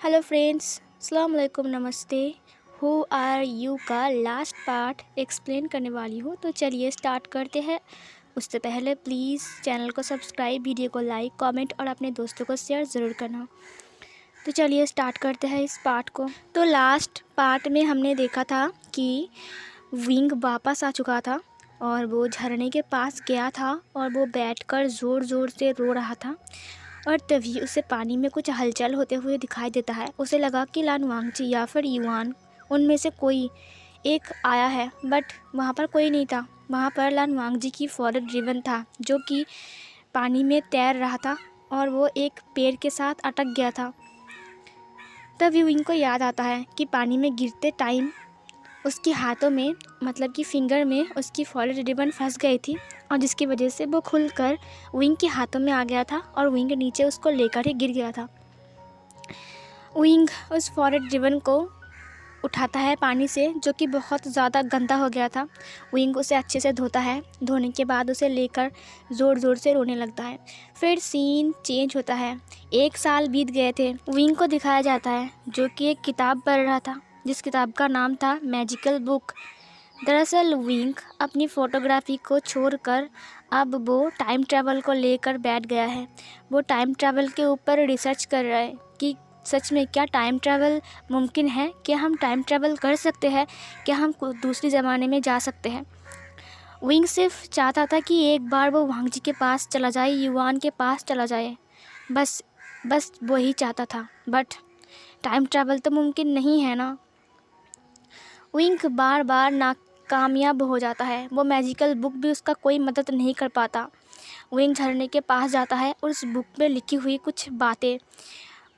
Hello friends, अस्सलाम वालेकुम, नमस्ते। हु आर यू का लास्ट पार्ट एक्सप्लेन करने वाली हूँ। तो चलिए स्टार्ट करते हैं। उससे पहले प्लीज़ चैनल को सब्सक्राइब, वीडियो को लाइक, कमेंट और अपने दोस्तों को शेयर ज़रूर करना। तो चलिए स्टार्ट करते हैं इस पार्ट को। तो लास्ट पार्ट में हमने देखा था कि विंग वापस आ चुका था और वो झरने के पास गया था और वो बैठकर ज़ोर ज़ोर से रो रहा था। और तभी उसे पानी में कुछ हलचल होते हुए दिखाई देता है। उसे लगा कि लान वांगची या फिर युआन उनमें से कोई एक आया है, बट वहाँ पर कोई नहीं था। वहाँ पर लान वांगजी की फॉरेस्ट ड्रिवन था जो कि पानी में तैर रहा था और वो एक पेड़ के साथ अटक गया था। तब विंग को याद आता है कि पानी में गिरते टाइम उसके हाथों में, मतलब कि फिंगर में, उसकी फॉरेस्ट रिबन फंस गई थी और जिसकी वजह से वो खुलकर विंग के हाथों में आ गया था और विंग नीचे उसको लेकर ही गिर गया था। विंग उस फॉरेस्ट रिबन को उठाता है पानी से, जो कि बहुत ज़्यादा गंदा हो गया था। विंग उसे अच्छे से धोता है। धोने के बाद उसे लेकर ज़ोर ज़ोर से रोने लगता है। फिर सीन चेंज होता है। 1 साल बीत गए थे। विंग को दिखाया जाता है जो कि एक किताब पढ़ रहा था, जिस किताब का नाम था मैजिकल बुक। दरअसल विंग अपनी फ़ोटोग्राफी को छोड़कर अब वो टाइम ट्रैवल को लेकर बैठ गया है। वो टाइम ट्रैवल के ऊपर रिसर्च कर रहा है कि सच में क्या टाइम ट्रैवल मुमकिन है, क्या हम टाइम ट्रैवल कर सकते हैं, क्या हम दूसरे ज़माने में जा सकते हैं। विंग सिर्फ चाहता था कि एक बार वो वांग जी के पास चला जाए, युआन के पास चला जाए। बस बस वो ही चाहता था। बट टाइम ट्रैवल तो मुमकिन नहीं है ना। विंग बार बार नाकामयाब हो जाता है। वो मैजिकल बुक भी उसका कोई मदद नहीं कर पाता। विंग झरने के पास जाता है और उस बुक में लिखी हुई कुछ बातें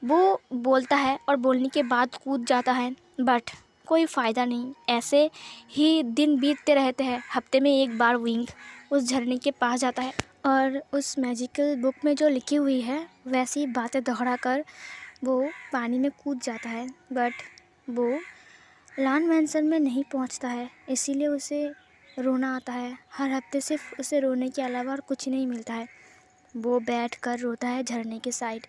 वो बोलता है और बोलने के बाद कूद जाता है, बट कोई फ़ायदा नहीं। ऐसे ही दिन बीतते रहते हैं। हफ्ते में एक बार विंग उस झरने के पास जाता है और उस मैजिकल बुक में जो लिखी हुई है वैसी बातें दोहरा कर वो पानी में कूद जाता है। बट वो लान मैंसन में नहीं पहुंचता है, इसीलिए उसे रोना आता है। हर हफ्ते सिर्फ उसे रोने के अलावा और कुछ नहीं मिलता है। वो बैठ कर रोता है झरने के साइड।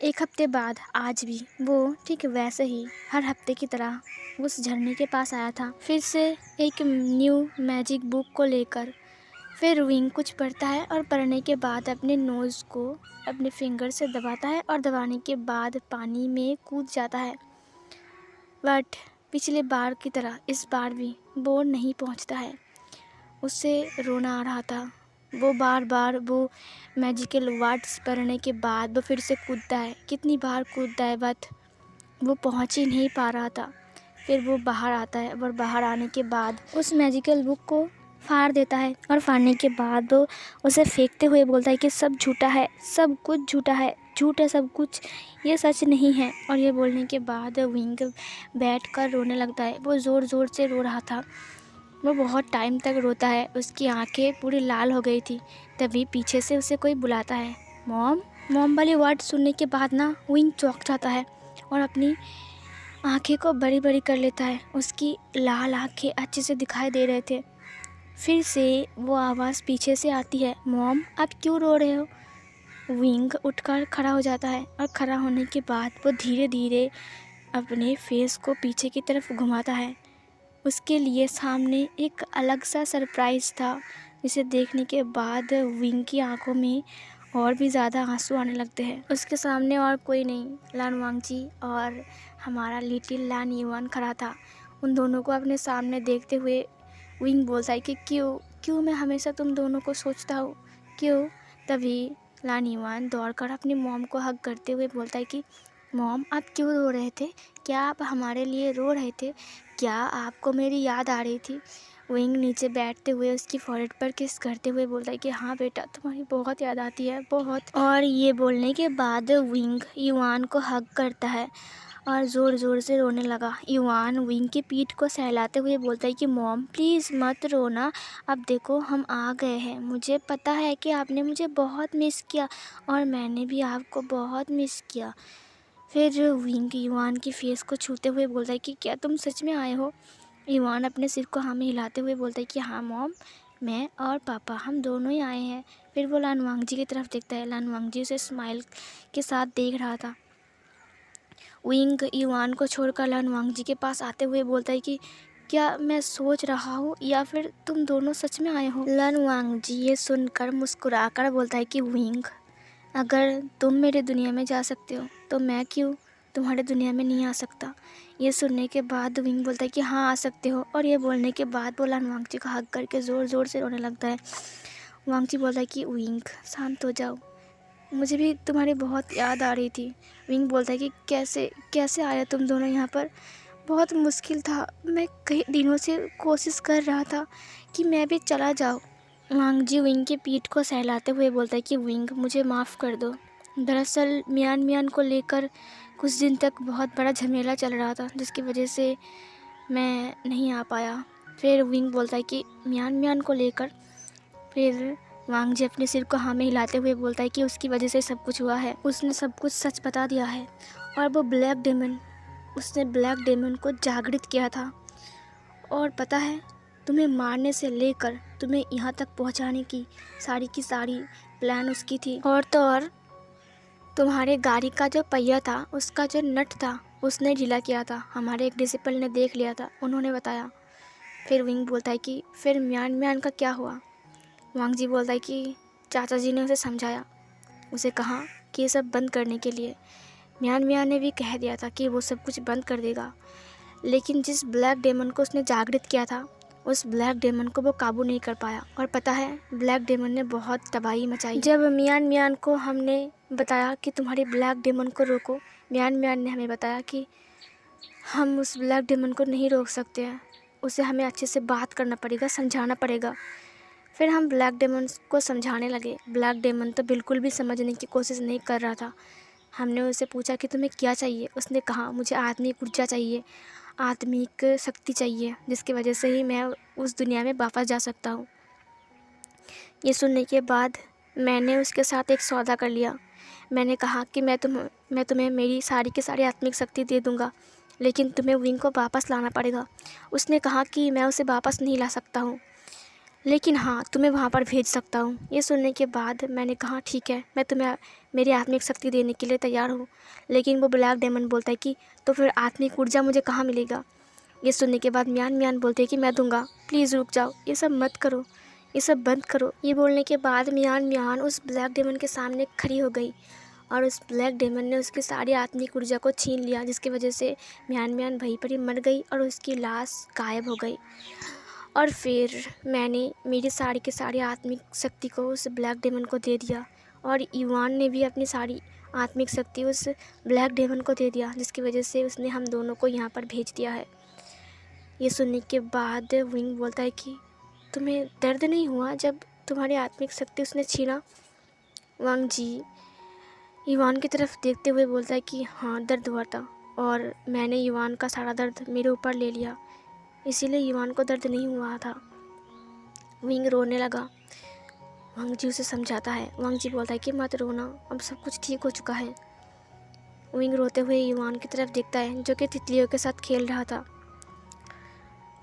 1 हफ्ते बाद आज भी वो ठीक वैसे ही हर हफ्ते की तरह उस झरने के पास आया था, फिर से एक न्यू मैजिक बुक को लेकर। फिर विंग कुछ पढ़ता है और पढ़ने के बाद अपने नोज़ को अपने फिंगर से दबाता है और दबाने के बाद पानी में कूद जाता है। बट पिछले बार की तरह इस बार भी वो नहीं पहुंचता है। उससे रोना आ रहा था। वो बार बार वो मैजिकल वर्ड्स पढ़ने के बाद वो फिर से कूदता है। कितनी बार कूदता है, बट वो पहुंच ही नहीं पा रहा था। फिर वो बाहर आता है और बाहर आने के बाद उस मैजिकल बुक को फाड़ देता है और फाड़ने के बाद वो उसे फेंकते हुए बोलता है कि सब झूठा है, सब कुछ झूठा है, झूठ है सब कुछ, ये सच नहीं है। और ये बोलने के बाद विंग बैठ कर रोने लगता है। वो ज़ोर ज़ोर से रो रहा था। वो बहुत टाइम तक रोता है। उसकी आंखें पूरी लाल हो गई थी। तभी पीछे से उसे कोई बुलाता है, मॉम। मॉम वाली वर्ड सुनने के बाद ना विंग चौंक जाता है और अपनी आंखें को बड़ी बड़ी कर लेता है। उसकी लाल आंखें अच्छे से दिखाई दे रहे थे। फिर से वो आवाज़ पीछे से आती है, मॉम आप क्यों रो रहे हो। विंग उठकर खड़ा हो जाता है और खड़ा होने के बाद वो धीरे धीरे अपने फेस को पीछे की तरफ घुमाता है। उसके लिए सामने एक अलग सा सरप्राइज़ था, जिसे देखने के बाद विंग की आंखों में और भी ज़्यादा आंसू आने लगते हैं। उसके सामने और कोई नहीं, लान वांगची और हमारा लिटिल लान युआन खड़ा था। उन दोनों को अपने सामने देखते हुए विंग बोलता है कि क्यों क्यों मैं हमेशा तुम दोनों को सोचता हूँ, क्यों। तभी लान युआन दौड़कर अपनी मॉम को हग करते हुए बोलता है कि मॉम आप क्यों रो रहे थे, क्या आप हमारे लिए रो रहे थे, क्या आपको मेरी याद आ रही थी। विंग नीचे बैठते हुए उसकी फॉरहेड पर किस करते हुए बोलता है कि हाँ बेटा, तुम्हारी बहुत याद आती है, बहुत। और ये बोलने के बाद विंग युआन को हग करता है और ज़ोर ज़ोर से रोने लगा। युआन विंग की पीठ को सहलाते हुए बोलता है कि मॉम प्लीज़ मत रोना, अब देखो हम आ गए हैं। मुझे पता है कि आपने मुझे बहुत मिस किया और मैंने भी आपको बहुत मिस किया। फिर विंग युआन की फेस को छूते हुए बोलता है कि क्या तुम सच में आए हो। युआन अपने सिर को हाँ में हिलाते हुए बोलता है कि हाँ मॉम, मैं और पापा हम दोनों ही आए हैं। फिर वो लान वांगजी की तरफ देखता है। लान वांगजी उसे स्माइल के साथ देख रहा था। विंग युआन को छोड़कर लन वांगजी के पास आते हुए बोलता है कि क्या मैं सोच रहा हूँ या फिर तुम दोनों सच में आए हो। लन वांगजी ये सुनकर मुस्कुराकर बोलता है कि विंग, अगर तुम मेरे दुनिया में जा सकते हो तो मैं क्यों तुम्हारे दुनिया में नहीं आ सकता। ये सुनने के बाद विंग बोलता है कि हाँ आ सकते हो, और ये बोलने के बाद वो लन वांगजी को हग करके ज़ोर ज़ोर से रोने लगता है। वांगजी बोलता है कि विंग शांत हो जाओ, मुझे भी तुम्हारी बहुत याद आ रही थी। विंग बोलता है कि कैसे कैसे आया तुम दोनों यहाँ पर, बहुत मुश्किल था, मैं कई दिनों से कोशिश कर रहा था कि मैं भी चला जाऊँ। वांगजी विंग की पीठ को सहलाते हुए बोलता है कि विंग मुझे माफ़ कर दो, दरअसल मियान मियान को लेकर कुछ दिन तक बहुत बड़ा झमेला चल रहा था जिसकी वजह से मैं नहीं आ पाया। फिर विंग बोलता है कि मियान मियान को लेकर। फिर वांगजी अपने सिर को हाँ में हिलाते हुए बोलता है कि उसकी वजह से सब कुछ हुआ है, उसने सब कुछ सच बता दिया है और वो ब्लैक डेमन, उसने ब्लैक डेमन को जागृत किया था। और पता है, तुम्हें मारने से लेकर तुम्हें यहाँ तक पहुँचाने की सारी प्लान उसकी थी। और तो और तुम्हारे गाड़ी का जो पहिया था, उसका जो नट था, उसने ढीला किया था। हमारे एक डिसिपल ने देख लिया था, उन्होंने बताया। फिर विंग बोलता है कि फिर मियान मियान का क्या हुआ। वांगजी बोलता है कि चाचा जी ने उसे समझाया, उसे कहा कि ये सब बंद करने के लिए। मियान मियान ने भी कह दिया था कि वो सब कुछ बंद कर देगा, लेकिन जिस ब्लैक डेमन को उसने जागृत किया था, उस ब्लैक डेमन को वो काबू नहीं कर पाया। और पता है, ब्लैक डेमन ने बहुत तबाही मचाई। जब मियान मियान को हमने बताया कि तुम्हारे ब्लैक डेमन को रोको, मियान मियान ने हमें बताया कि हम उस ब्लैक डेमन को नहीं रोक सकते हैं, उसे हमें अच्छे से बात करना पड़ेगा, समझाना पड़ेगा। फिर हम ब्लैक डेमन को समझाने लगे। ब्लैक डेमन तो बिल्कुल भी समझने की कोशिश नहीं कर रहा था। हमने उससे पूछा कि तुम्हें क्या चाहिए। उसने कहा मुझे आत्मिक ऊर्जा चाहिए, आत्मिक शक्ति चाहिए, जिसकी वजह से ही मैं उस दुनिया में वापस जा सकता हूँ। ये सुनने के बाद मैंने उसके साथ एक सौदा कर लिया। मैंने कहा कि मैं तुम्हें मेरी सारी की सारी आत्मिक शक्ति दे दूँगा, लेकिन तुम्हें विंग को वापस लाना पड़ेगा। उसने कहा कि मैं उसे वापस नहीं ला सकता हूँ, लेकिन हाँ तुम्हें वहाँ पर भेज सकता हूँ। ये सुनने के बाद मैंने कहा ठीक है, मैं तुम्हें मेरी आत्मिक शक्ति देने के लिए तैयार हूँ। लेकिन वो ब्लैक डेमन बोलता है कि तो फिर आत्मिक ऊर्जा मुझे कहाँ मिलेगा। ये सुनने के बाद मियान मियान बोलते हैं कि मैं दूंगा, प्लीज़ रुक जाओ, ये सब मत करो, ये सब बंद करो। ये बोलने के बाद मियान मियान उस ब्लैक डेमन के सामने खड़ी हो गई और उस ब्लैक डेमन ने उसकी सारी आत्मिक ऊर्जा को छीन लिया, जिसकी वजह से मियान मियान वहीं पर ही मर गई और उसकी लाश गायब हो गई। और फिर मैंने मेरी सारी की सारी आत्मिक शक्ति को उस ब्लैक डेमन को दे दिया, और युआन ने भी अपनी सारी आत्मिक शक्ति उस ब्लैक डेमन को दे दिया, जिसकी वजह से उसने हम दोनों को यहाँ पर भेज दिया है। ये सुनने के बाद विंग बोलता है कि तुम्हें दर्द नहीं हुआ जब तुम्हारी आत्मिक शक्ति उसने छीना। वांगजी युआन की तरफ देखते हुए बोलता है कि हाँ दर्द हुआ था, और मैंने युआन का सारा दर्द मेरे ऊपर ले लिया, इसीलिए युआन को दर्द नहीं हुआ था। विंग रोने लगा। वांगजी उसे समझाता है। वांगजी बोलता है कि मत रोना, अब सब कुछ ठीक हो चुका है। विंग रोते हुए युआन की तरफ देखता है, जो कि तितलियों के साथ खेल रहा था।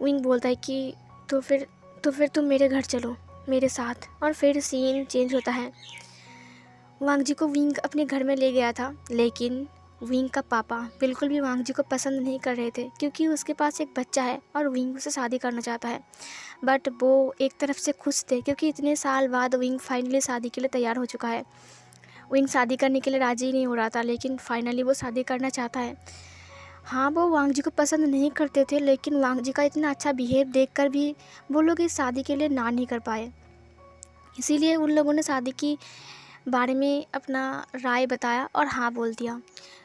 विंग बोलता है कि तो फिर तुम मेरे घर चलो मेरे साथ। और फिर सीन चेंज होता है। वांगजी को विंग अपने घर में ले गया था, लेकिन विंग का पापा बिल्कुल भी वांगजी को पसंद नहीं कर रहे थे, क्योंकि उसके पास एक बच्चा है और विंग उसे शादी करना चाहता है। बट वो एक तरफ से खुश थे, क्योंकि इतने साल बाद विंग फाइनली शादी के लिए तैयार हो चुका है। विंग शादी करने के लिए राज़ी नहीं हो रहा था, लेकिन फाइनली वो शादी करना चाहता है। हाँ, वो वांगजी को पसंद नहीं करते थे, लेकिन वांगजी का इतना अच्छा बिहेव देखकर भी वो लोग इस शादी के लिए ना नहीं कर पाए। इसीलिए उन लोगों ने शादी की बारे में अपना राय बताया और हाँ बोल दिया।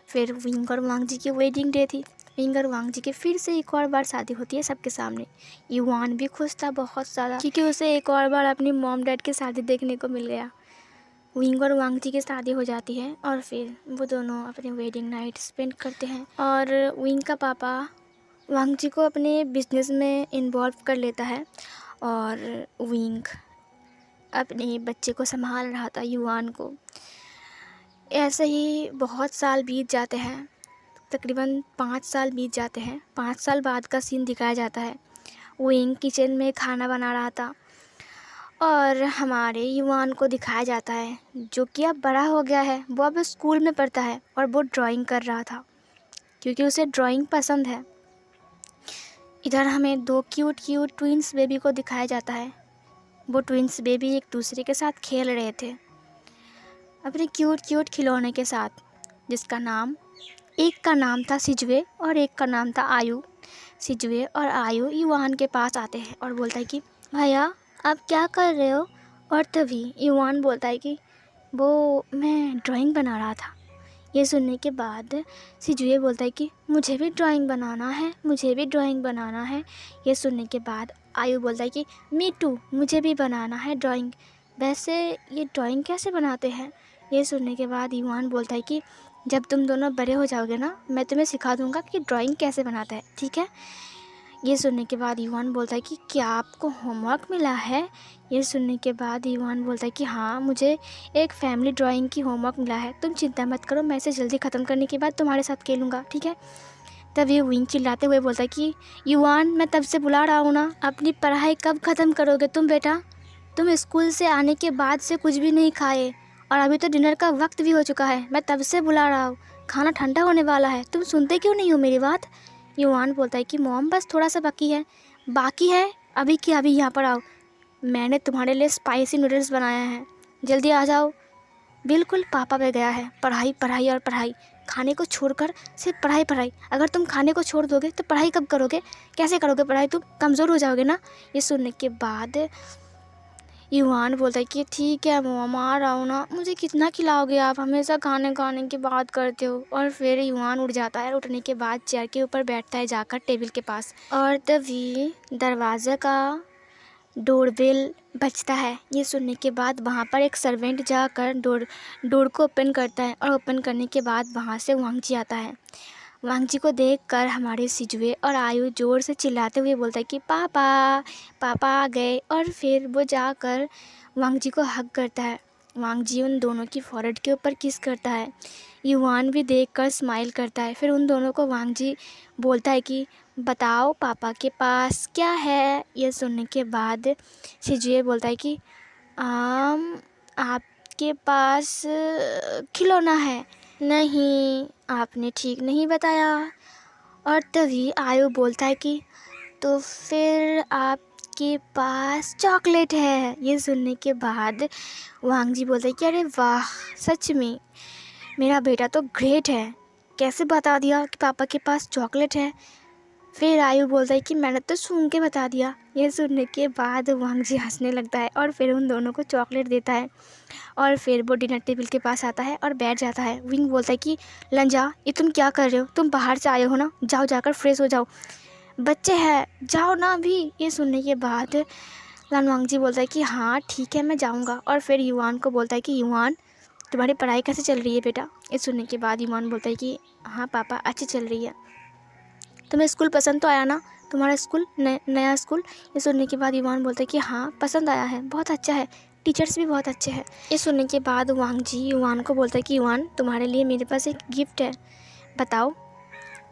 फिर विंग और वांगजी की वेडिंग डे थी। विंग और वांगजी की फिर से एक और बार शादी होती है सबके सामने। युआन भी खुश था बहुत ज़्यादा, क्योंकि उसे एक और बार अपनी मॉम डैड की शादी देखने को मिल गया। विंग और वांगजी की शादी हो जाती है और फिर वो दोनों अपनी वेडिंग नाइट स्पेंड करते हैं। और विंग का पापा वांगजी को अपने बिजनेस में इन्वॉल्व कर लेता है, और विंग अपने बच्चे को संभाल रहा था, युआन को। ऐसे ही बहुत साल बीत जाते हैं, तकरीबन 5 साल बीत जाते हैं। 5 साल बाद का सीन दिखाया जाता है। विंग किचन में खाना बना रहा था और हमारे युआन को दिखाया जाता है, जो कि अब बड़ा हो गया है। वो अब स्कूल में पढ़ता है और वो ड्राइंग कर रहा था। क्योंकि उसे ड्राइंग पसंद है। इधर हमें 2 क्यूट ट्विंस बेबी को दिखाया जाता है। वो ट्विंस बेबी एक दूसरे के साथ खेल रहे थे अपने क्यूट खिलौने के साथ, जिसका नाम, एक का नाम था सिजुए और एक का नाम था आयु। सिजुए और आयु युआन के पास आते हैं और बोलता है कि भैया आप क्या कर रहे हो? और तभी युआन बोलता है कि वो मैं ड्राइंग बना रहा था। ये सुनने के बाद सिजुए बोलता है कि मुझे भी ड्राइंग बनाना है, मुझे भी ड्राइंग बनाना है। ये सुनने के बाद आयु बोलता है कि मी टू, मुझे भी बनाना है ड्राइंग। वैसे ये ड्राइंग कैसे बनाते हैं? ये सुनने के बाद युआन बोलता है कि जब तुम दोनों बड़े हो जाओगे ना, मैं तुम्हें सिखा दूँगा कि ड्राइंग कैसे बनाता है, ठीक है? ये सुनने के बाद युआन बोलता है कि क्या आपको होमवर्क मिला है? ये सुनने के बाद युआन बोलता है कि हाँ, मुझे एक फैमिली ड्राइंग की होमवर्क मिला है। तुम चिंता मत करो, मैं इसे जल्दी ख़त्म करने के बाद तुम्हारे साथ खेलूँगा, ठीक है? तब ये विंग चिल्लाते हुए बोलता है कि युआन, मैं तब से बुला रहा हूँ ना, अपनी पढ़ाई कब ख़त्म करोगे तुम बेटा? तुम स्कूल से आने के बाद से कुछ भी नहीं खाए और अभी तो डिनर का वक्त भी हो चुका है। मैं तब से बुला रहा हूँ, खाना ठंडा होने वाला है, तुम सुनते क्यों नहीं हो मेरी बात? युआन बोलता है कि मॉम बस थोड़ा सा बाकी है अभी कि अभी यहाँ पर आओ, मैंने तुम्हारे लिए स्पाइसी नूडल्स बनाया है, जल्दी आ जाओ। बिल्कुल पापा पे गया है, पढ़ाई पढ़ाई और पढ़ाई, खाने को छोड़कर सिर्फ पढ़ाई पढ़ाई। अगर तुम खाने को छोड़ दोगे तो पढ़ाई कब करोगे? कैसे करोगे पढ़ाई? तुम कमज़ोर हो जाओगे ना। ये सुनने के बाद युआन बोलता है कि ठीक है मॉम, आ रहा हूँ ना, मुझे कितना खिलाओगे आप? हमेशा खाने की बात करते हो। और फिर युआन उठ जाता है। उठने के बाद चेयर के ऊपर बैठता है जाकर टेबल के पास, और तभी दरवाज़ा का डोरबेल बजता है। ये सुनने के बाद वहाँ पर एक सर्वेंट जाकर डोर को ओपन करता है, और ओपन करने के बाद वहाँ से वांगजी आता है। वांगजी को देखकर हमारे सिजुए और आयु ज़ोर से चिल्लाते हुए बोलता है कि पापा पापा आ गए। और फिर वो जाकर वांगजी को हग करता है। वांगजी उन दोनों की फॉरहेड के ऊपर किस करता है। युआन भी देखकर स्माइल करता है। फिर उन दोनों को वांगजी बोलता है कि बताओ पापा के पास क्या है? ये सुनने के बाद सिजुए बोलता है कि आपके पास खिलौना है। नहीं, आपने ठीक नहीं बताया। और तभी आयु बोलता है कि तो फिर आपके पास चॉकलेट है। ये सुनने के बाद वांगजी बोलता है कि अरे वाह, सच में मेरा बेटा तो ग्रेट है, कैसे बता दिया कि पापा के पास चॉकलेट है? फिर आयु बोलता है कि मैंने तो सूंघ के बता दिया। ये सुनने के बाद वांगजी हंसने लगता है और फिर उन दोनों को चॉकलेट देता है। और फिर वो डिनर टेबल के पास आता है और बैठ जाता है। विंग बोलता है कि लंजा, ये तुम क्या कर रहे हो? तुम बाहर से आए हो ना, जाओ जाकर फ्रेश हो जाओ, बच्चे हैं, जाओ ना अभी। ये सुनने के बाद वांगजी बोलता है कि हाँ ठीक है, मैं जाऊँगा। और फिर युआन को बोलता है कि युआन, तुम्हारी पढ़ाई कैसे चल रही है बेटा? ये सुनने के बाद युआन बोलता है कि हाँ पापा, अच्छी चल रही है। तुम्हें स्कूल पसंद तो आया ना, तुम्हारा स्कूल नया स्कूल? ये सुनने के बाद युआन बोलता है कि हाँ पसंद आया है, बहुत अच्छा है, टीचर्स भी बहुत अच्छे हैं। ये सुनने के बाद वांगजी युआन को बोलता है कि युआन, तुम्हारे लिए मेरे पास एक गिफ्ट है, बताओ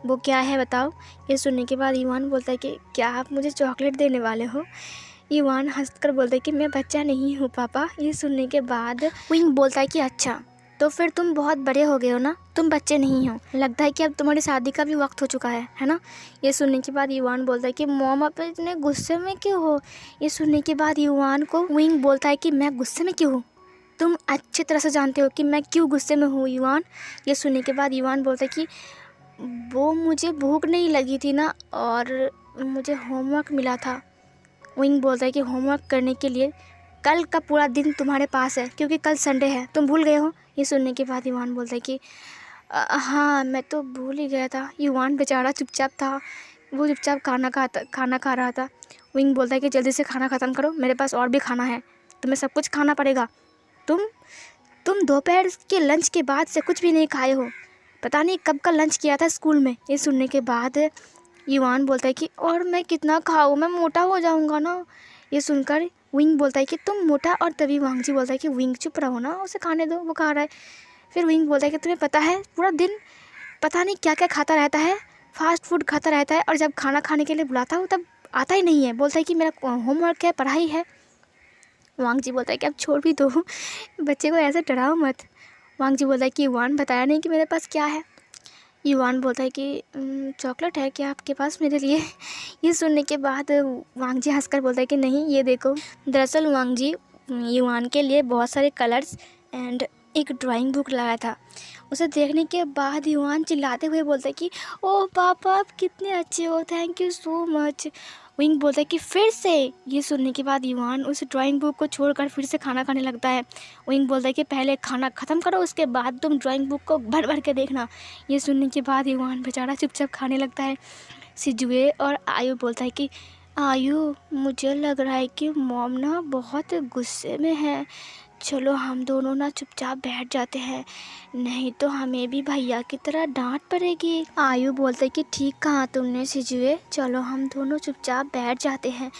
वो क्या है, बताओ। ये सुनने के बाद युआन बोलता है कि क्या आप मुझे चॉकलेट देने वाले हो? युआन हंसकर बोलता है कि मैं बच्चा नहीं हूँ पापा। ये सुनने के बाद विंग बोलता है कि अच्छा, तो फिर तुम बहुत बड़े हो गए हो ना, तुम बच्चे नहीं हो। लगता है कि अब तुम्हारी शादी का भी वक्त हो चुका है ना। ये सुनने के बाद युआन बोलता है कि मॉम आप इतने गुस्से में क्यों हो? ये सुनने के बाद युआन को विंग बोलता है कि मैं गुस्से में क्यों हूँ? तुम अच्छी तरह से जानते हो कि मैं क्यों गुस्से में हूँ युआन। ये सुनने के बाद युआन बोलता है कि वो मुझे भूख नहीं लगी थी ना, और मुझे होमवर्क मिला था। विंग बोलता है कि होमवर्क करने के लिए कल का पूरा दिन तुम्हारे पास है, क्योंकि कल संडे है, तुम भूल गए हो। ये सुनने के बाद युआन बोलता है कि हाँ मैं तो भूल ही गया था। युआन बेचारा चुपचाप था, वो चुपचाप खाना खा रहा था। विंग बोलता है कि जल्दी से खाना ख़त्म करो, मेरे पास और भी खाना है, तुम्हें सब कुछ खाना पड़ेगा। तुम दोपहर के लंच के बाद से कुछ भी नहीं खाए हो, पता नहीं कब का लंच किया था स्कूल में। ये सुनने के बाद युआन बोलता है कि और मैं कितना खाऊँ, मैं मोटा हो जाऊँगा ना। ये सुनकर विंग बोलता है कि तुम मोटा। और तभी वांगजी बोलता है कि विंग चुप रहो ना, उसे खाने दो, वो खा रहा है। फिर विंग बोलता है कि तुम्हें पता है पूरा दिन पता नहीं क्या क्या खाता रहता है, फास्ट फूड खाता रहता है, और जब खाना खाने के लिए बुलाता हूँ तब आता ही नहीं है, बोलता है कि मेरा होमवर्क है, पढ़ाई है। वांगजी बोलता है कि अब छोड़ भी दो, बच्चे को ऐसे डराओ मत। वांगजी बोलता है कि युआन बताया नहीं कि मेरे पास क्या है। युवान बोलता है कि चॉकलेट है क्या आपके पास मेरे लिए?" ये सुनने के बाद वांग जी हंसकर बोलता है कि नहीं, ये देखो। दरअसल वांग जी युवान के लिए बहुत सारे कलर्स एंड एक ड्राइंग बुक लाया था। उसे देखने के बाद युवान चिल्लाते हुए बोलता है कि ओह पापा, आप कितने अच्छे हो, thank you so much. Wing बोलता है कि फिर से। ये सुनने के बाद युवान उस ड्राइंग बुक को छोड़कर फिर से खाना खाने लगता है। विंग बोलता है कि पहले खाना ख़त्म करो, उसके बाद तुम ड्राइंग बुक को भर भर के देखना। ये सुनने के बाद युवान बेचारा चुपचाप खाने लगता है। सिजुए और आयु बोलता है कि आयु, मुझे लग रहा है कि मॉम ना बहुत गुस्से में है। चलो हम दोनों ना चुपचाप बैठ जाते हैं, नहीं तो हमें भी भैया की तरह डांट पड़ेगी। आयु बोलते कि ठीक कहा तुमने सिजुए, चलो हम दोनों चुपचाप बैठ जाते हैं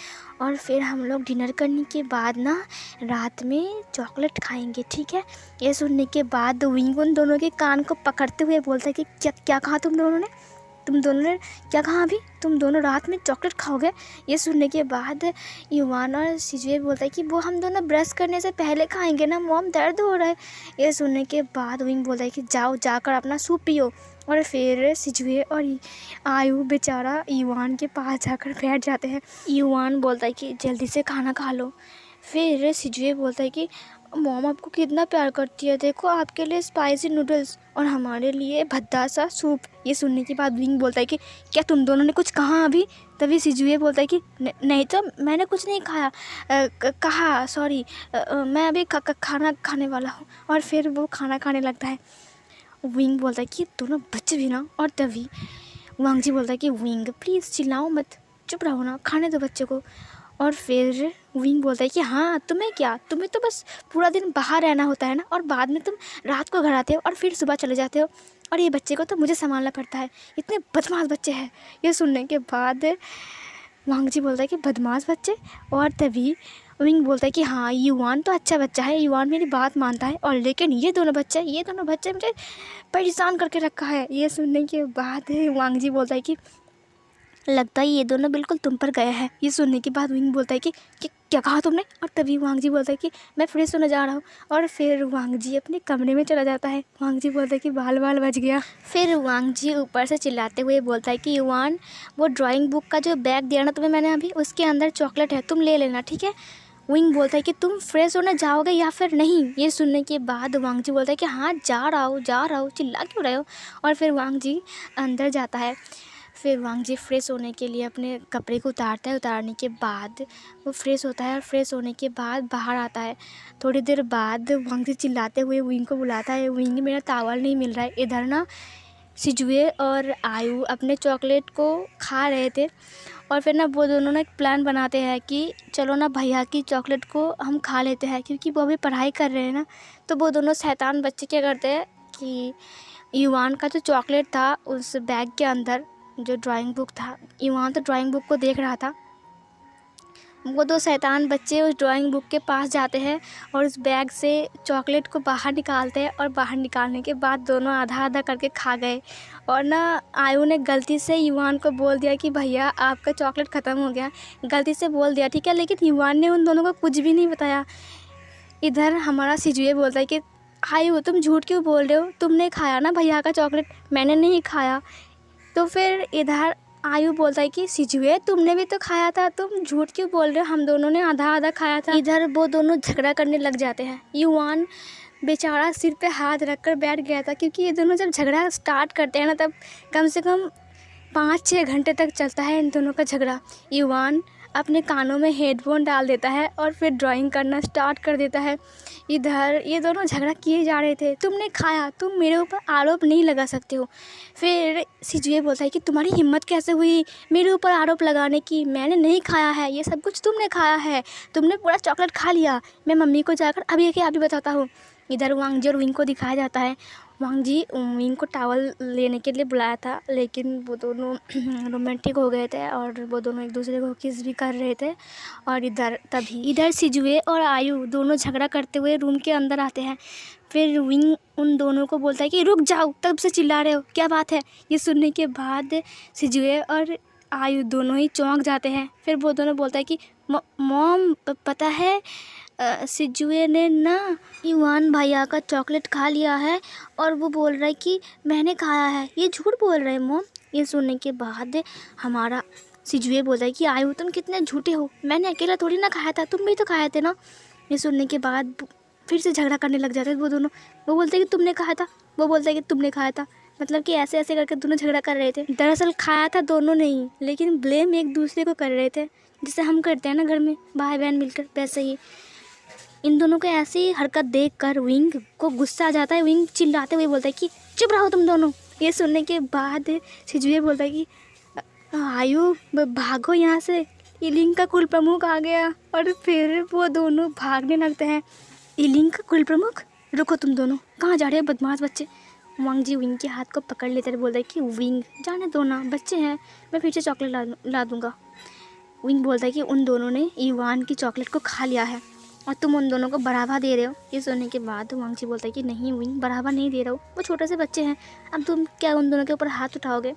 और फिर हम लोग डिनर करने के बाद ना रात में चॉकलेट खाएंगे, ठीक है। ये सुनने के बाद विंग उन दोनों के कान को पकड़ते हुए बोलता है कि क्या क्या कहा तुम दोनों ने? तुम दोनों ने क्या कहा अभी? तुम दोनों रात में चॉकलेट खाओगे? ये सुनने के बाद युवान और सिजुए बोलता है कि वो हम दोनों ब्रश करने से पहले खाएंगे ना मॉम, दर्द हो रहा है। ये सुनने के बाद विंग बोलता है कि जाओ जाकर अपना सूप पियो। और फिर सिजुए और आयु बेचारा युवान के पास जाकर बैठ जाते हैं। युवान बोलता है कि जल्दी से खाना खा लो। फिर सिजुए बोलता है कि मॉम आपको कितना प्यार करती है, देखो आपके लिए स्पाइसी नूडल्स और हमारे लिए भद्दा सा सूप। ये सुनने के बाद विंग बोलता है कि क्या तुम दोनों ने कुछ कहा अभी? तभी सिजुए बोलता है कि नहीं तो मैंने कुछ नहीं खाया, कहा सॉरी, मैं अभी खाना खाने वाला हूँ। और फिर वो खाना खाने लगता है। विंग बोलता है कि दोनों बच्चे भी ना। और तभी वांग जी बोलता है कि विंग प्लीज़ चिल्लाओ मत, चुप रहो ना, खाने दो बच्चे को। और फिर विंग बोलता है कि हाँ, तुम्हें क्या, तुम्हें तो बस पूरा दिन बाहर रहना होता है ना, और बाद में तुम रात को घर आते हो और फिर सुबह चले जाते हो, और ये बच्चे को तो मुझे संभालना पड़ता है, इतने बदमाश बच्चे हैं। ये सुनने के बाद वांग जी बोलता है कि बदमाश बच्चे। और तभी विंग बोलता है कि हाँ, युवान तो अच्छा बच्चा है, युवान मेरी बात मानता है, और लेकिन ये दोनों बच्चे मुझे परेशान करके रखा है। ये सुनने के बाद वांग जी बोलता है कि लगता है ये दोनों बिल्कुल तुम पर गए हैं। ये सुनने के बाद विंग बोलता है कि क्या कहा तुमने? और तभी वांग जी बोलता है कि मैं फ्रेश होने जा रहा हूँ। और फिर वांग जी अपने कमरे में चला जाता है। वांग जी बोलता है कि बाल बाल बच गया। फिर वांग जी ऊपर से चिल्लाते हुए बोलता है कि युवान, वो ड्राइंग बुक का जो बैग दिया ना तुम्हें मैंने अभी, उसके अंदर चॉकलेट है, तुम ले लेना, ठीक है। विंग बोलता है कि तुम फ्रेश होने जाओगे या फिर नहीं? ये सुनने के बाद वांग जी बोलता है कि हाँ, जा रहा हूँ, चिल्ला क्यों रहे हो? और फिर वांग जी अंदर जाता है। फिर वांग जी फ्रेश होने के लिए अपने कपड़े को उतारता है। उतारने के बाद वो फ्रेश होता है और फ्रेश होने के बाद बाहर आता है। थोड़ी देर बाद वांग जी चिल्लाते हुए विंग को बुलाता है, विंग मेरा टावल नहीं मिल रहा है। इधर ना सिजुए और आयु अपने चॉकलेट को खा रहे थे, और फिर ना वो दोनों ना एक प्लान बनाते हैं कि चलो ना भैया की चॉकलेट को हम खा लेते हैं, क्योंकि वो अभी पढ़ाई कर रहे हैं ना। तो वो दोनों शैतान बच्चे क्या करते हैं कि युवान का जो चॉकलेट था उस बैग के अंदर जो ड्राइंग बुक था, युवान तो ड्राइंग बुक को देख रहा था, वो दो शैतान बच्चे उस ड्राइंग बुक के पास जाते हैं और उस बैग से चॉकलेट को बाहर निकालते हैं, और बाहर निकालने के बाद दोनों आधा आधा करके खा गए। और ना आयु ने गलती से युवान को बोल दिया कि भैया आपका चॉकलेट ख़त्म हो गया, गलती से बोल दिया, ठीक है, लेकिन युवान ने उन दोनों को कुछ भी नहीं बताया। इधर हमारा सिजुए बोलता है कि आयु तुम झूठ क्यों बोल रहे हो, तुमने खाया ना भैया का चॉकलेट, मैंने नहीं खाया। तो फिर इधर आयु बोलता है कि सिजुए तुमने भी तो खाया था, तुम झूठ क्यों बोल रहे हो, हम दोनों ने आधा आधा खाया था। इधर वो दोनों झगड़ा करने लग जाते हैं। युवान बेचारा सिर पे हाथ रखकर बैठ गया था, क्योंकि ये दोनों जब झगड़ा स्टार्ट करते हैं ना, तब कम से कम 5-6 घंटे तक चलता है इन दोनों का झगड़ा। युवान अपने कानों में हेडफोन डाल देता है और फिर ड्राइंग करना स्टार्ट कर देता है। इधर ये दोनों झगड़ा किए जा रहे थे, तुमने खाया, तुम मेरे ऊपर आरोप नहीं लगा सकते हो। फिर सिजुए बोलता है कि तुम्हारी हिम्मत कैसे हुई मेरे ऊपर आरोप लगाने की, मैंने नहीं खाया है, ये सब कुछ तुमने खाया है, तुमने पूरा चॉकलेट खा लिया, मैं मम्मी को जाकर अभी के अभी बताता हूँ। इधर वांग जी और विंग को दिखाया जाता है। वांग जी विंग को टावल लेने के लिए बुलाया था, लेकिन वो दोनों रोमांटिक हो गए थे और वो दोनों एक दूसरे को किस भी कर रहे थे। और इधर सिजुए और आयु दोनों झगड़ा करते हुए रूम के अंदर आते हैं। फिर विंग उन दोनों को बोलता है कि रुक जाओ, तब से चिल्ला रहे हो, क्या बात है? ये सुनने के बाद सिजुए और आयु दोनों ही चौंक जाते हैं। फिर वो दोनों बोलता है कि मॉम पता है सिजुए ने ना ईवान भैया का चॉकलेट खा लिया है और वो बोल रहा है कि मैंने खाया है। ये झूठ बोल रहे हैं मॉम। ये सुनने के बाद हमारा सिजुए बोल रहा है कि आयु तुम कितने झूठे हो, मैंने अकेला थोड़ी ना खाया था, तुम भी तो खाए थे ना। ये सुनने के बाद फिर से झगड़ा करने लग जाते हैं वो दोनों। वो बोलते हैं कि तुमने खाया था, वो बोलता है कि तुमने खाया था। मतलब कि ऐसे ऐसे करके दोनों झगड़ा कर रहे थे। दरअसल खाया था दोनों ने ही, लेकिन ब्लेम एक दूसरे को कर रहे थे, जिसे हम करते हैं ना घर में भाई बहन मिलकर, वैसे ही इन दोनों को ऐसी हरकत देखकर विंग को गुस्सा आ जाता है। विंग चिल्लाते हुए बोलता है कि चुप रहो तुम दोनों। ये सुनने के बाद सिजुए बोलता है कि आयु भागो यहाँ से, इलिंग का कुल प्रमुख आ गया। और फिर वो दोनों भागने लगते हैं। इलिंग का कुल प्रमुख, रुको तुम दोनों, कहाँ जा रहे हो बदमाश बच्चे। वांग जी विंग के हाथ को पकड़ लेते हैं, बोलता है कि विंग जाने दो ना, बच्चे हैं, मैं फिर से चॉकलेट ला दूंगा। विंग बोलता है कि उन दोनों ने ईवान की चॉकलेट को खा लिया है और तुम उन दोनों को बढ़ावा दे रहे हो। ये सुनने के बाद वांग जी बोलता है कि नहीं विंग, बढ़ावा नहीं दे रहा हूँ, वो छोटे से बच्चे हैं, अब तुम क्या उन दोनों के ऊपर हाथ उठाओगे।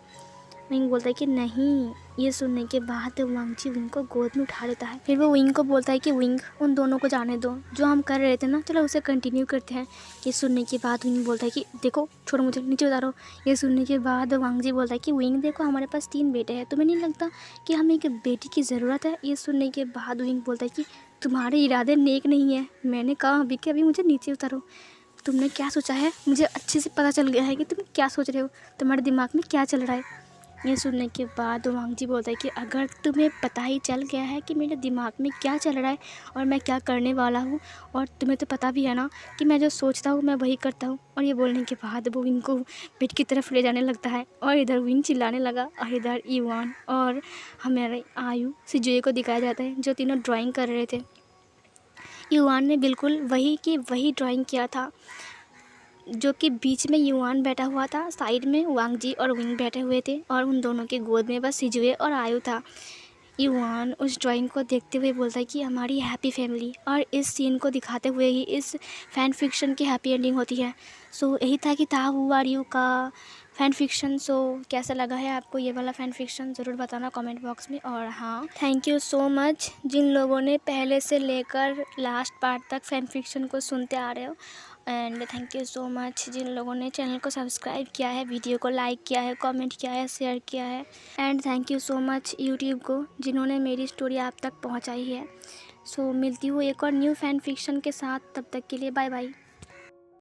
विंग बोलता है कि नहीं। ये सुनने के बाद वांग जी विंग को गोद में उठा लेता है। फिर वो विंग को बोलता है कि विंग उन दोनों को जाने दो, जो हम कर रहे थे ना, चलो उसे कंटिन्यू करते हैं। ये सुनने के बाद विंग बोलता है कि देखो छोड़ो मुझे, नीचे उतारो। ये सुनने के बाद वांग जी बोलता है कि विंग देखो हमारे पास 3 बेटे हैं, तुम्हें नहीं लगता कि हमें एक बेटी की ज़रूरत है। ये सुनने के बाद विंग बोलता है कि तुम्हारे इरादे नेक नहीं है, मैंने कहा अभी कि अभी मुझे नीचे उतारो। तुमने क्या सोचा है, मुझे अच्छे से पता चल गया है कि तुम क्या सोच रहे हो, तुम्हारे दिमाग में क्या चल रहा है। ये सुनने के बाद वांग जी बोलता है कि अगर तुम्हें पता ही चल गया है कि मेरे दिमाग में क्या चल रहा है और मैं क्या करने वाला हूँ, और तुम्हें तो पता भी है ना कि मैं जो सोचता हूँ मैं वही करता हूँ। और ये बोलने के बाद वो विंग को बेड की तरफ ले जाने लगता है और इधर विंग चिल्लाने लगा और इधर ईवान और हमारे आयु सिजुए को दिखाया जाता है, जो तीनों ड्राइंग कर रहे थे। ईवान ने बिल्कुल वही की वही ड्राइंग किया था, जो कि बीच में युआन बैठा हुआ था, साइड में वांग जी और विंग बैठे हुए थे और उन दोनों के गोद में बस सिजुए और आयु था। युआन उस ड्राइंग को देखते हुए बोलता है कि हमारी हैप्पी फैमिली, और इस सीन को दिखाते हुए ही इस फ़ैन फिक्शन की हैप्पी एंडिंग होती है। सो यही था कि था हू आर यू का फ़ैन फिक्शन। सो कैसा लगा है आपको ये वाला फ़ैन फिक्शन, ज़रूर बताना कमेंट बॉक्स में। और हाँ, थैंक यू सो मच जिन लोगों ने पहले से लेकर लास्ट पार्ट तक फ़ैन फिक्शन को सुनते आ रहे हो। And thank you so much जिन लोगों ने चैनल को सब्सक्राइब किया है, वीडियो को लाइक किया है, कमेंट किया है, शेयर किया है। And thank you so much YouTube को जिन्होंने मेरी स्टोरी आप तक पहुंचाई है। सो मिलती हूँ एक और न्यू फ़ैन फिक्शन के साथ, तब तक के लिए बाय बाय।